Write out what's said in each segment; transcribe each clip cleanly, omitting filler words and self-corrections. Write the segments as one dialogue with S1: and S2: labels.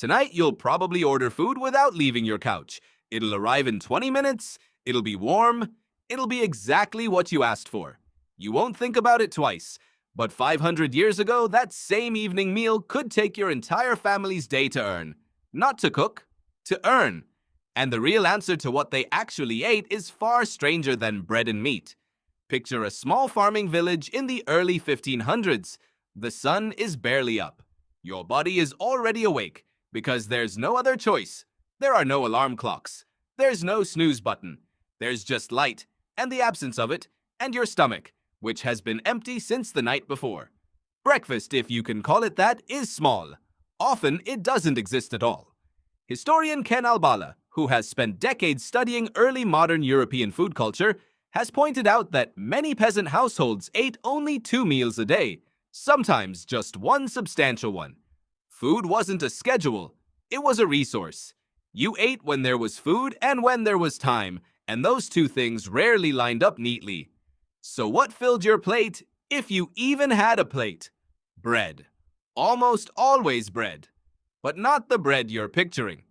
S1: Tonight, you'll probably order food without leaving your couch. It'll arrive in 20 minutes, it'll be warm, it'll be exactly what you asked for. You won't think about it twice. But 500 years ago, that same evening meal could take your entire family's day to earn. Not to cook, to earn. And the real answer to what they actually ate is far stranger than bread and meat. Picture a small farming village in the early 1500s. The sun is barely up. Your body is already awake because there's no other choice. There are no alarm clocks. There's no snooze button. There's just light, and the absence of it, and your stomach, which has been empty since the night before. Breakfast, if you can call it that, is small. Often, it doesn't exist at all. Historian Ken Albala, who has spent decades studying early modern European food culture, has pointed out that many peasant households ate only 2 meals a day, sometimes just one substantial one. Food wasn't a schedule, it was a resource. You ate when there was food and when there was time, and those two things rarely lined up neatly. So what filled your plate, if you even had a plate? Bread. Almost always bread. But not the bread you're picturing.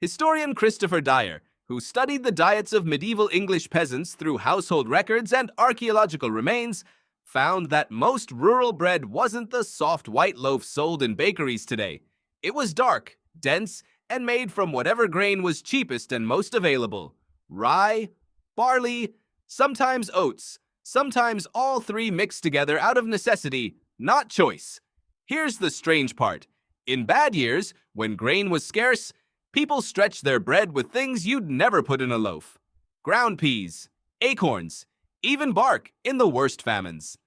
S1: Historian Christopher Dyer, who studied the diets of medieval English peasants through household records and archaeological remains, found that most rural bread wasn't the soft white loaf sold in bakeries today. It was dark, dense, and made from whatever grain was cheapest and most available. Rye, barley, sometimes oats, sometimes all three mixed together out of necessity, not choice. Here's the strange part. In bad years, when grain was scarce, people stretched their bread with things you'd never put in a loaf. Ground peas, acorns, even bark in the worst famines.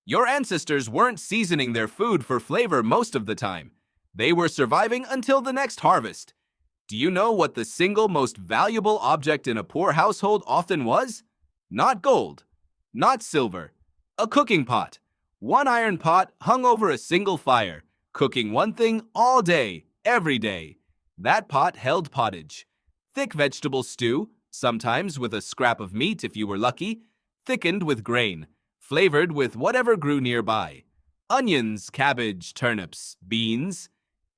S1: Your ancestors weren't seasoning their food for flavor most of the time. They were surviving until the next harvest. Do you know what the single most valuable object in a poor household often was? Not gold, not silver. A cooking pot. One iron pot hung over a single fire, cooking one thing all day, every day. That pot held pottage. Thick vegetable stew, sometimes with a scrap of meat if you were lucky, thickened with grain, flavored with whatever grew nearby. Onions, cabbage, turnips, beans.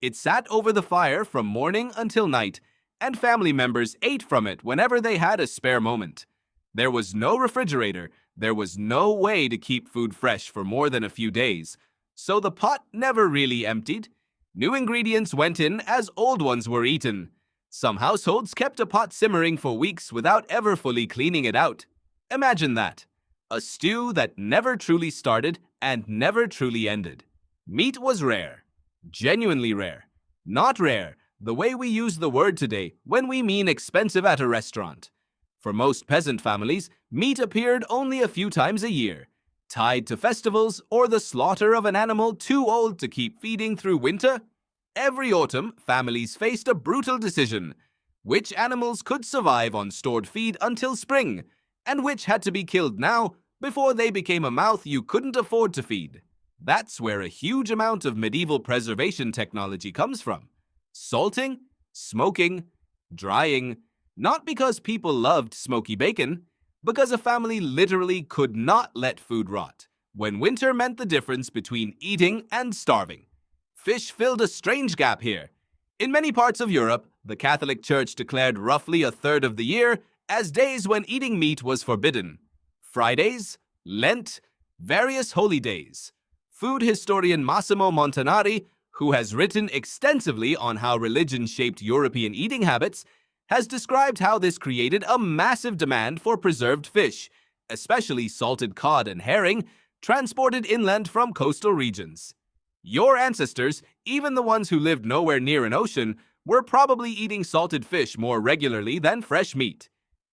S1: It sat over the fire from morning until night, and family members ate from it whenever they had a spare moment. There was no refrigerator, there was no way to keep food fresh for more than a few days, so the pot never really emptied. New ingredients went in as old ones were eaten. Some households kept a pot simmering for weeks without ever fully cleaning it out. Imagine that. A stew that never truly started and never truly ended. Meat was rare. Genuinely rare. Not rare, the way we use the word today when we mean expensive at a restaurant. For most peasant families, meat appeared only a few times a year, tied to festivals or the slaughter of an animal too old to keep feeding through winter. Every autumn, families faced a brutal decision: which animals could survive on stored feed until spring, and which had to be killed now before they became a mouth you couldn't afford to feed. That's where a huge amount of medieval preservation technology comes from. Salting, smoking, drying, not because people loved smoky bacon, because a family literally could not let food rot, when winter meant the difference between eating and starving. Fish filled a strange gap here. In many parts of Europe, the Catholic Church declared roughly a third of the year as days when eating meat was forbidden. Fridays, Lent, various holy days. Food historian Massimo Montanari, who has written extensively on how religion shaped European eating habits, has described how this created a massive demand for preserved fish, especially salted cod and herring, transported inland from coastal regions. Your ancestors, even the ones who lived nowhere near an ocean, were probably eating salted fish more regularly than fresh meat.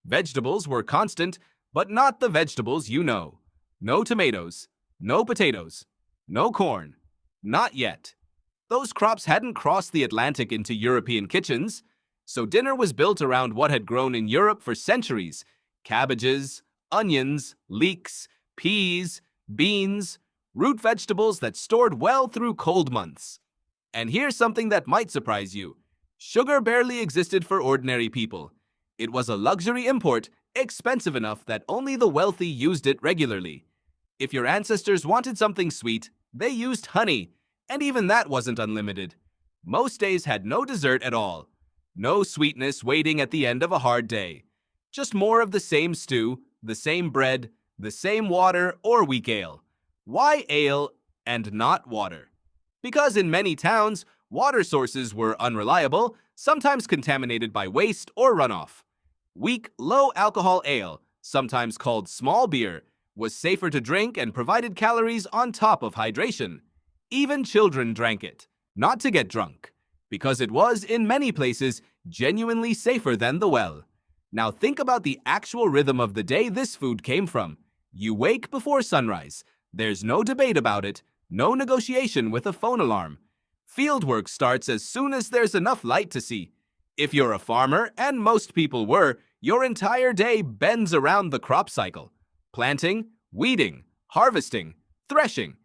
S1: Vegetables were constant, but not the vegetables you know. No tomatoes, no potatoes, no corn. Not yet. Those crops hadn't crossed the Atlantic into European kitchens, so dinner was built around what had grown in Europe for centuries: cabbages, onions, leeks, peas, beans, root vegetables that stored well through cold months. And here's something that might surprise you. Sugar barely existed for ordinary people. It was a luxury import, expensive enough that only the wealthy used it regularly. If your ancestors wanted something sweet, they used honey, and even that wasn't unlimited. Most days had no dessert at all. No sweetness waiting at the end of a hard day. Just more of the same stew, the same bread, the same water or weak ale. Why ale and not water? Because in many towns, water sources were unreliable, sometimes contaminated by waste or runoff. Weak, low-alcohol ale, sometimes called small beer, was safer to drink and provided calories on top of hydration. Even children drank it, not to get drunk, because it was, in many places, genuinely safer than the well. Now think about the actual rhythm of the day this food came from. You wake before sunrise. There's no debate about it, no negotiation with a phone alarm. Fieldwork starts as soon as there's enough light to see. If you're a farmer, and most people were, your entire day bends around the crop cycle. Planting, weeding, harvesting, threshing.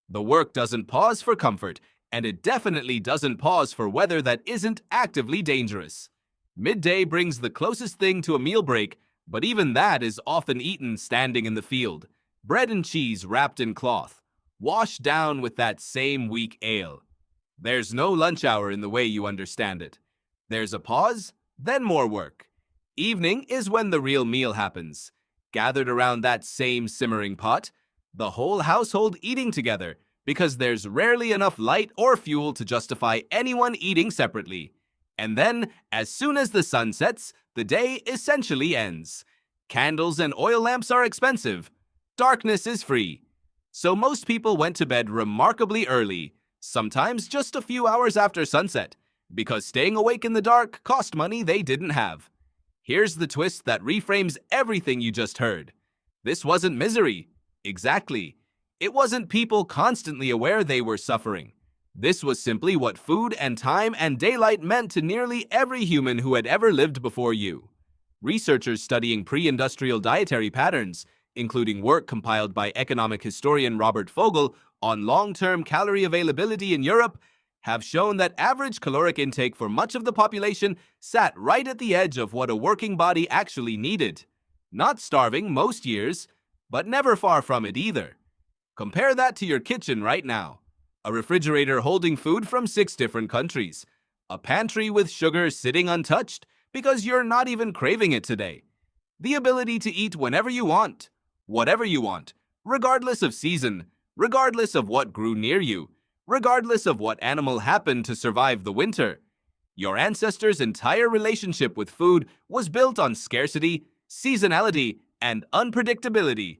S1: The work doesn't pause for comfort, and it definitely doesn't pause for weather that isn't actively dangerous. Midday brings the closest thing to a meal break, but even that is often eaten standing in the field. Bread and cheese wrapped in cloth, washed down with that same weak ale. There's no lunch hour in the way you understand it. There's a pause, then more work. Evening is when the real meal happens. Gathered around that same simmering pot, the whole household eating together, because there's rarely enough light or fuel to justify anyone eating separately. And then, as soon as the sun sets, the day essentially ends. Candles and oil lamps are expensive. Darkness is free. So most people went to bed remarkably early, sometimes just a few hours after sunset, because staying awake in the dark cost money they didn't have. Here's the twist that reframes everything you just heard. This wasn't misery. Exactly. It wasn't people constantly aware they were suffering. This was simply what food and time and daylight meant to nearly every human who had ever lived before you. Researchers studying pre-industrial dietary patterns, including work compiled by economic historian Robert Fogel on long-term calorie availability in Europe, have shown that average caloric intake for much of the population sat right at the edge of what a working body actually needed. Not starving most years, but never far from it either. Compare that to your kitchen right now. A refrigerator holding food from 6 different countries. A pantry with sugar sitting untouched because you're not even craving it today. The ability to eat whenever you want, whatever you want, regardless of season, regardless of what grew near you, regardless of what animal happened to survive the winter. Your ancestors' entire relationship with food was built on scarcity, seasonality, and unpredictability.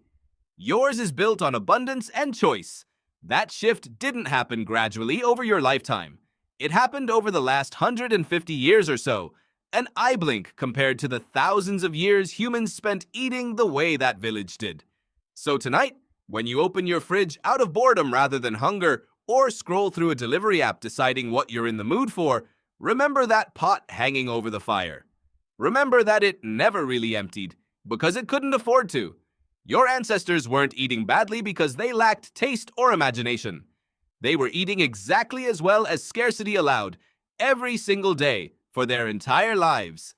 S1: Yours is built on abundance and choice. That shift didn't happen gradually over your lifetime. It happened over the last 150 years or so, an eye blink compared to the thousands of years humans spent eating the way that village did. So tonight, when you open your fridge out of boredom rather than hunger, or scroll through a delivery app deciding what you're in the mood for, remember that pot hanging over the fire. Remember that it never really emptied, because it couldn't afford to. Your ancestors weren't eating badly because they lacked taste or imagination. They were eating exactly as well as scarcity allowed, every single day, for their entire lives.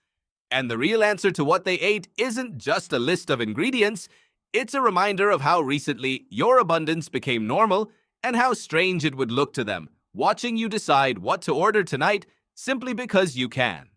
S1: And the real answer to what they ate isn't just a list of ingredients, it's a reminder of how recently your abundance became normal and how strange it would look to them, watching you decide what to order tonight simply because you can.